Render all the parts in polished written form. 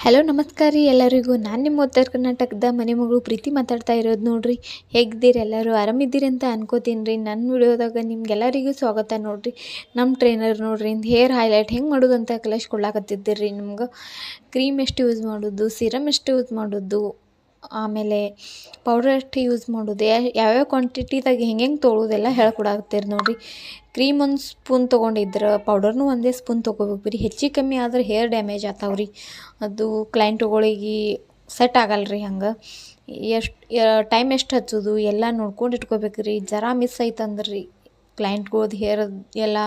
Hello ನಮಸ್ಕಾರ ರೀ ಎಲ್ಲರಿಗೂ. ನಾನು ನಿಮ್ಮ ಉತ್ತರ ಕರ್ನಾಟಕದ ಮನೆ ಮಗಳು ಪ್ರೀತಿ ಮಾತಾಡ್ತಾ ಇರೋದು ನೋಡ್ರಿ. ಹೇಗಿದ್ದೀರಿ ಎಲ್ಲರೂ? ಆರಾಮಿದ್ದೀರಿ ಅಂತ ಅನ್ಕೋತೀನಿ ರೀ. ನನ್ನ ವಿಡಿಯೋದಾಗ ನಿಮ್ಗೆಲ್ಲರಿಗೂ ಸ್ವಾಗತ ನೋಡ್ರಿ. ನಮ್ಮ ಟ್ರೈನರ್ ನೋಡ್ರಿ ಹೇರ್ ಹೈಲೈಟ್ ಹೆಂಗೆ ಮಾಡೋದು ಅಂತ ಕಲಿಸ್ಕೊಡ್ಲಾಕತ್ತಿದ್ದೀರಿ ನಿಮ್ಗೆ. ಕ್ರೀಮ್ ಎಷ್ಟು ಯೂಸ್ ಮಾಡೋದು, ಸಿರಮ್ ಎಷ್ಟು ಯೂಸ್ ಮಾಡೋದು, ಆಮೇಲೆ ಪೌಡರ್ ಎಷ್ಟು ಯೂಸ್ ಮಾಡೋದು, ಯಾವ್ಯಾವ ಕ್ವಾಂಟಿಟಿದಾಗ ಹೆಂಗೆ ತೊಗೊಳೋದೆಲ್ಲ ಹೇಳ್ಕೊಡಾಕತ್ತೀರಿ ನೋಡಿರಿ. ಕ್ರೀಮ್ ಒಂದು ಸ್ಪೂನ್ ತೊಗೊಂಡಿದ್ರೆ ಪೌಡರ್ನೂ ಒಂದೇ ಸ್ಪೂನ್ ತೊಗೋಬೇಕು ರೀ. ಹೆಚ್ಚಿಗೆ ಕಮ್ಮಿ ಆದ್ರೆ ಹೇರ್ ಡ್ಯಾಮೇಜ್ ಆಗ್ತಾವೆ ರೀ. ಅದು ಕ್ಲೈಂಟ್ಗಳಿಗೆ ಸೆಟ್ ಆಗಲ್ಲ ರೀ. ಹಂಗೆ ಟೈಮ್ ಎಷ್ಟು ಹಚ್ಚೋದು ಎಲ್ಲ ನೋಡ್ಕೊಂಡು ಇಟ್ಕೋಬೇಕು ರೀ. ಜರ ಮಿಸ್ ಐತಂದ್ರೆ ರೀ ಕ್ಲೈಂಟ್ಗಳ್ದು ಹೇರ್ ಎಲ್ಲ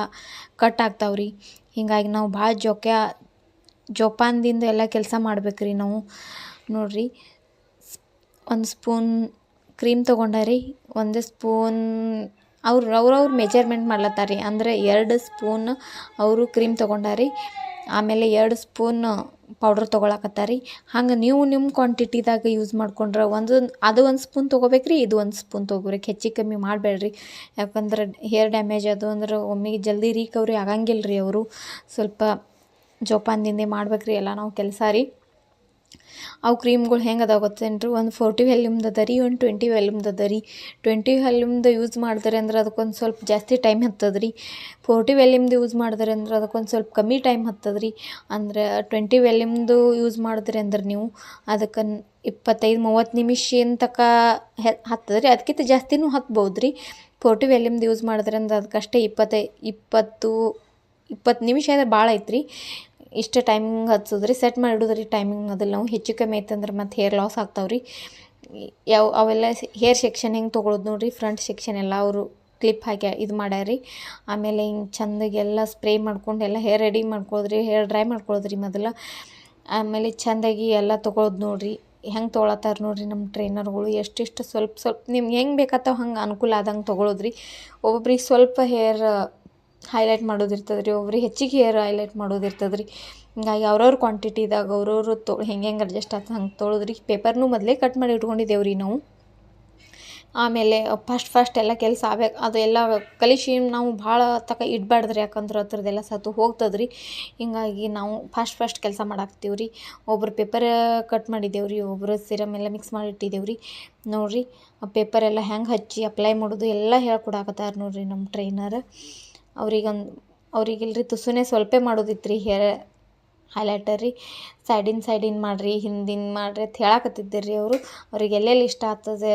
ಕಟ್ ಆಗ್ತಾವೆ ರೀ. ಹೀಗಾಗಿ ನಾವು ಭಾಳ ಜೋಪಾನದಿಂದ ಎಲ್ಲ ಕೆಲಸ ಮಾಡ್ಬೇಕು ರೀ ನಾವು. ನೋಡಿರಿ, ಒಂದು ಸ್ಪೂನ್ ಕ್ರೀಮ್ ತೊಗೊಂಡಾರಿ, ಒಂದೇ ಸ್ಪೂನ್ ಅವ್ರವ್ರ ಮೆಜರ್ಮೆಂಟ್ ಮಾಡ್ಲತ್ತಾರೆ ರೀ. ಅಂದರೆ 2 ಸ್ಪೂನ್ ಅವರು ಕ್ರೀಮ್ ತೊಗೊಂಡಾರಿ, ಆಮೇಲೆ 2 ಸ್ಪೂನ್ ಪೌಡ್ರ್ ತೊಗೊಳಕತ್ತಾರೆ. ಹಂಗೆ ನೀವು ನಿಮ್ಮ ಕ್ವಾಂಟಿಟಿದಾಗ ಯೂಸ್ ಮಾಡ್ಕೊಂಡ್ರೆ ಅದು ಒಂದು ಸ್ಪೂನ್ ತೊಗೋಬೇಕು ರೀ, ಇದು ಒಂದು ಸ್ಪೂನ್ ತೊಗೋಬೇಕು. ಹೆಚ್ಚಿಗೆ ಕಮ್ಮಿ ಮಾಡಬೇಡ್ರಿ. ಯಾಕಂದ್ರೆ ಹೇರ್ ಡ್ಯಾಮೇಜ್ ಅದು ಅಂದ್ರೆ ಒಮ್ಮೆಗೆ ಜಲ್ದಿ ರಿಕವರಿ ಆಗಂಗಿಲ್ಲ ರೀ. ಅವರು ಸ್ವಲ್ಪ ಜೋಪಾನದಿಂದ ಮಾಡ್ಬೇಕು ರೀ ಎಲ್ಲ ನಾವು ಕೆಲಸ ರೀ. ಅವು ಕ್ರೀಮ್ಗಳು ಹೆಂಗೆ ಅದಾವ ಗೊತ್ತೇನ್ರಿ? ಒಂದು 40 ವ್ಯಾಲ್ಯೂಮ್ದು ಅದ ರೀ, ಒಂದು 20 ವ್ಯಾಲ್ಯೂಮ್ದು ಅದ ರೀ. 20 ವ್ಯಾಲ್ಯೂಮ್ದು ಯೂಸ್ ಮಾಡಿದ್ರೆ ಅಂದ್ರೆ ಅದಕ್ಕೊಂದು ಸ್ವಲ್ಪ ಜಾಸ್ತಿ ಟೈಮ್ ಹತ್ತದ ರೀ. 40 ವ್ಯಾಲ್ಯೂಮ್ದು ಯೂಸ್ ಮಾಡಿದ್ರೆ ಅಂದ್ರೆ ಅದಕ್ಕೊಂದು ಸ್ವಲ್ಪ ಕಮ್ಮಿ ಟೈಮ್ ಹತ್ತದ ರೀ. ಅಂದ್ರೆ 20 ವ್ಯಾಲ್ಯೂಮ್ದು ಯೂಸ್ ಮಾಡಿದ್ರಿ ಅಂದ್ರೆ ನೀವು ಅದಕ್ಕೆ 25-30 ನಿಮಿಷ ತನಕ ಹತ್ತದ ರೀ. ಅದಕ್ಕಿಂತ ಜಾಸ್ತಿನೂ ಹತ್ಬೋದು ರೀ. 40 ವ್ಯಾಲ್ಯೂಮ್ದು ಯೂಸ್ ಮಾಡಿದ್ರೆ ಅಂದ್ರೆ ಅದಕ್ಕಷ್ಟೇ 20 ನಿಮಿಷ ಆದರೆ ಭಾಳ ಐತ್ರಿ. ಇಷ್ಟು ಟೈಮಿಂಗ್ ಹಚ್ಚೋದ್ರಿ, ಸೆಟ್ ಮಾಡಿಡೋದ್ರಿ ಟೈಮಿಂಗ್. ಅದ್ರಲ್ಲಿ ನಾವು ಹೆಚ್ಚು ಕಮ್ಮಿ ಐತಂದ್ರೆ ಮತ್ತು ಹೇರ್ ಲಾಸ್ ಆಗ್ತಾವೆ ರೀ. ಅವೆಲ್ಲ ಹೇರ್ ಸೆಕ್ಷನ್ ಹೆಂಗೆ ತೊಗೊಳೋದು ನೋಡಿರಿ. ಫ್ರಂಟ್ ಸೆಕ್ಷನ್ ಎಲ್ಲ ಅವರು ಕ್ಲಿಪ್ ಹಾಕಿ ಇದು ಮಾಡ್ಯಾರಿ. ಆಮೇಲೆ ಹಿಂಗೆ ಚೆಂದಾಗೆಲ್ಲ ಸ್ಪ್ರೇ ಮಾಡ್ಕೊಂಡು ಎಲ್ಲ ಹೇರ್ ರೆಡಿ ಮಾಡ್ಕೊಳ್ಳೋದ್ರಿ, ಹೇರ್ ಡ್ರೈ ಮಾಡ್ಕೊಳ್ಳೋದ್ರಿ ಮೊದಲು. ಆಮೇಲೆ ಚೆಂದಾಗಿ ಎಲ್ಲ ತೊಗೊಳೋದು ನೋಡಿರಿ. ಹೆಂಗೆ ತೊಗೊಳತ್ತಾರೆ ನೋಡಿರಿ ನಮ್ಮ ಟ್ರೈನರ್ಗಳು. ಎಷ್ಟೆಷ್ಟು ಸ್ವಲ್ಪ ನಿಮ್ಗೆ ಹೆಂಗೆ ಬೇಕಾಗ್ತಾವೆ ಹಂಗೆ ಅನುಕೂಲ ಆದಂಗೆ ತೊಗೊಳೋದ್ರಿ. ಒಬ್ಬೊಬ್ರಿಗೆ ಸ್ವಲ್ಪ ಹೇರ್ ಹೈಲೈಟ್ ಮಾಡೋದಿರ್ತದೆ ರೀ, ಒಬ್ರಿಗೆ ಹೆಚ್ಚಿಗೆ ಹೇರ್ ಹೈಲೈಟ್ ಮಾಡೋದಿರ್ತದೆ ರೀ. ಹಿಂಗಾಗಿ ಅವ್ರವ್ರ ಕ್ವಾಂಟಿಟಿದಾಗ ಅವ್ರವ್ರು ಹೆಂಗೆ ಅಡ್ಜಸ್ಟ್ ಆಗ್ತದೆ ಹಂಗೆ ತೊಗೊಳೋದ್ರಿ. ಪೇಪರ್ನೂ ಮೊದಲೇ ಕಟ್ ಮಾಡಿ ಇಟ್ಕೊಂಡಿದ್ದೇವೆ ರೀ ನಾವು. ಆಮೇಲೆ ಫಸ್ಟ್ ಎಲ್ಲ ಕೆಲಸ ಆಗ್ಬೇಕು. ಅದು ಎಲ್ಲ ಕಲಿಸಿ ನಾವು ಭಾಳ ತನಕ ಇಡಬಾರ್ದ್ರಿ. ಯಾಕಂದ್ರೆ ಅದ್ರದ್ದೆಲ್ಲ ಸತ್ತು ಹೋಗ್ತದೆ ರೀ. ಹಿಂಗಾಗಿ ನಾವು ಫಸ್ಟ್ ಕೆಲಸ ಮಾಡಾಕ್ತೀವಿ ರೀ. ಒಬ್ರು ಪೇಪರ್ ಕಟ್ ಮಾಡಿದ್ದೇವೆ ರೀ, ಒಬ್ಬರು ಸಿರಮ್ ಎಲ್ಲ ಮಿಕ್ಸ್ ಮಾಡಿ ಇಟ್ಟಿದ್ದೇವೆ ರೀ. ನೋಡಿರಿ, ಆ ಪೇಪರೆಲ್ಲ ಹೆಂಗೆ ಹಚ್ಚಿ ಅಪ್ಲೈ ಮಾಡೋದು ಎಲ್ಲ ಹೇಳ್ಕೊಡಾಕತ್ತಾರೆ ನೋಡಿರಿ ನಮ್ಮ ಟ್ರೈನರ್. ಅವ್ರಿಗಿಲ್ರಿ ತುಸುನೇ ಸ್ವಲ್ಪ ಮಾಡೋದಿತ್ತು ರೀ ಹೇರ್ ಹೈಲೈಟರ್ ರೀ. ಸೈಡಿನ ಮಾಡಿರಿ, ಹಿಂದಿನ ಮಾಡಿರಿ ಅಂತ ಹೇಳಕತ್ತಿದ್ದೀರಿ ರೀ ಅವರು. ಅವ್ರಿಗೆ ಎಲ್ಲೆಲ್ಲಿ ಇಷ್ಟ ಆಗ್ತದೆ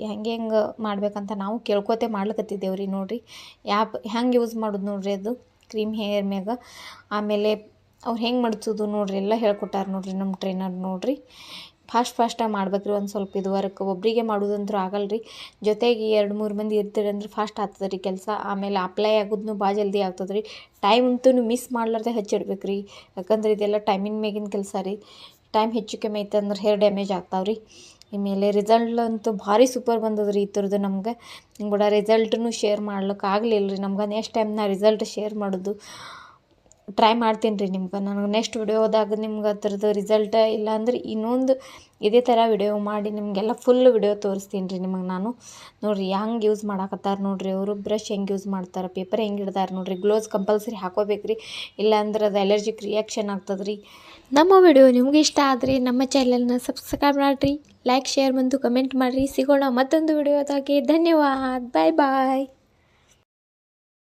ಹೆಂಗೆ ಮಾಡ್ಬೇಕಂತ ನಾವು ಕೇಳ್ಕೊತೆ ಮಾಡ್ಲಿಕತ್ತಿದ್ದೇವೆ ರೀ. ನೋಡಿರಿ ಹೆಂಗೆ ಯೂಸ್ ಮಾಡೋದು ನೋಡಿರಿ ಅದು ಕ್ರೀಮ್ ಹೇರ್ ಮ್ಯಾಗ. ಆಮೇಲೆ ಅವ್ರು ಹೆಂಗೆ ಮಡ್ಚೋದು ನೋಡಿರಿ ಎಲ್ಲ ಹೇಳ್ಕೊಟ್ಟಾರೆ ನೋಡಿರಿ ನಮ್ಮ ಟ್ರೈನರ್. ನೋಡಿರಿ, ಫಾಸ್ಟಾಗಿ ಮಾಡ್ಬೇಕ್ರಿ. ಒಂದು ಸ್ವಲ್ಪ ಇದುವರೆಗೆ ಒಬ್ಬರಿಗೆ ಮಾಡೋದಂದ್ರೂ ಆಗಲ್ಲ ರೀ. ಜೊತೆಗೆ 2-3 ಮಂದಿ ಇರ್ತೀರಿ ಅಂದ್ರೆ ಫಾಸ್ಟ್ ಆಗ್ತದೆ ರೀ ಕೆಲಸ. ಆಮೇಲೆ ಅಪ್ಲೈ ಆಗೋದನ್ನು ಭಾಳ ಜಲ್ದಿ ಆಗ್ತದೆ ರೀ. ಟೈಮ್ ಅಂತೂ ಮಿಸ್ ಮಾಡ್ಲಾರ್ದೆ ಹಚ್ಚಿಡ್ಬೇಕು ರೀ. ಯಾಕಂದ್ರೆ ಇದೆಲ್ಲ ಟೈಮಿನ ಮೇಗಿನ ಕೆಲಸ ರೀ. ಟೈಮ್ ಹೆಚ್ಚು ಕಮ್ಮಿ ಐತೆ ಅಂದ್ರೆ ಹೇರ್ ಡ್ಯಾಮೇಜ್ ಆಗ್ತಾವೆ ರೀ. ಆಮೇಲೆ ರಿಸಲ್ಟ್ ಅಂತೂ ಭಾರಿ ಸೂಪರ್ ಬಂದದ ರೀ ಇದ್ರದ್ದು ನಮ್ಗೆ. ಕೂಡ ರಿಸಲ್ಟನ್ನು ಶೇರ್ ಮಾಡ್ಲಿಕ್ಕೆ ಆಗಲಿಲ್ಲ ರೀ ನಮ್ಗೆ. ನೆಕ್ಸ್ಟ್ ಟೈಮ್ ನಾ ರಿಸಲ್ಟ್ ಶೇರ್ ಮಾಡೋದು ಟ್ರೈ ಮಾಡ್ತೀನಿ ರೀ ನಿಮ್ಗೆ. ನನಗೆ ನೆಕ್ಸ್ಟ್ ವಿಡಿಯೋದಾಗ ನಿಮ್ಗೆ ಅದ್ರದ್ದು ರಿಸಲ್ಟ್ ಇಲ್ಲ ಅಂದ್ರೆ ಇನ್ನೊಂದು ಇದೇ ಥರ ವಿಡಿಯೋ ಮಾಡಿ ನಿಮಗೆಲ್ಲ ಫುಲ್ ವಿಡಿಯೋ ತೋರಿಸ್ತೀನಿ ರೀ ನಿಮಗೆ ನಾನು. ನೋಡಿರಿ ಹೆಂಗೆ ಯೂಸ್ ಮಾಡಾಕತ್ತಾರೆ ನೋಡಿರಿ ಅವರು. ಬ್ರಷ್ ಹೆಂಗೆ ಯೂಸ್ ಮಾಡ್ತಾರೆ, ಪೇಪರ್ ಹೆಂಗೆ ಇಡ್ತಾರೆ ನೋಡಿರಿ. ಗ್ಲೋಸ್ ಕಂಪಲ್ಸರಿ ಹಾಕೋಬೇಕು ರೀ, ಇಲ್ಲಾಂದ್ರೆ ಅದು ಅಲರ್ಜಿಕ್ ರಿಯಾಕ್ಷನ್ ಆಗ್ತದೆ ರೀ. ನಮ್ಮ ವಿಡಿಯೋ ನಿಮ್ಗೆ ಇಷ್ಟ ಆದರೆ ನಮ್ಮ ಚಾನಲ್ನ ಸಬ್ಸ್ಕ್ರೈಬ್ ಮಾಡಿರಿ, ಲೈಕ್ ಶೇರ್ ಮತ್ತು ಕಮೆಂಟ್ ಮಾಡಿರಿ. ಸಿಗೋಣ ಮತ್ತೊಂದು ವಿಡಿಯೋದಾಗೆ. ಧನ್ಯವಾದ. ಬಾಯ್.